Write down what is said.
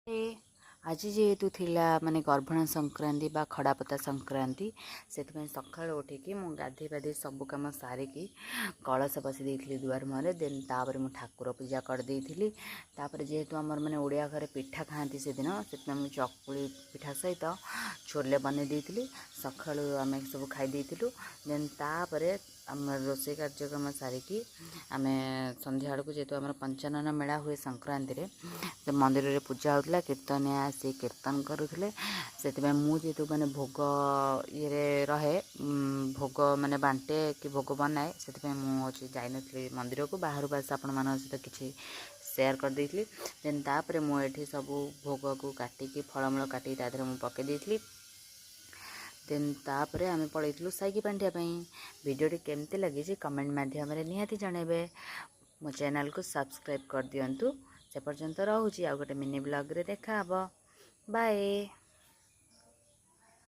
आज जेहेतु थिला माने गर्भण संक्रांति बा खड़ापता संक्रांति से सकाल उठिकी मु गाधे पाधे सब कम सारिकी कलश बसी देती दुआर मुहर देन तापर मु ठाकुर पूजा करदे जेहेतु आमर माने ओडिया घरे पिठा खाती से दिन से मुझे चकुली पिठा सहित छोले बन देती सका आम सब खाई देन तापर आम रोषे कार्यक्रम सारिकी आम संध्या बेलू जेहेतु आम पंचानन मेला हुए संक्रांति रे मंदिर रे पूजा होता कीर्तनिया आसी कीर्तन करुले से मुझे माने भोग ये रहे भोग माने बांटे कि भोग बनाए से मुझे जाइनी मंदिर को बाहर बास आपण मान सहित किसी सेयार कर देती देन तापर मुझे सब भोग को काटिकी फलमूल काटिकी तादेह मुझे पकई देती देन तापर आम पलू साइकी बांधियापाई भिडियोटी केमती लगी कमेंट मध्यम निहाती जनइबे मो चैनल को सब्सक्राइब कर दिंतु से पर्यंत रोचे आ गोटे मिनी ब्लॉग रे देखा बाय।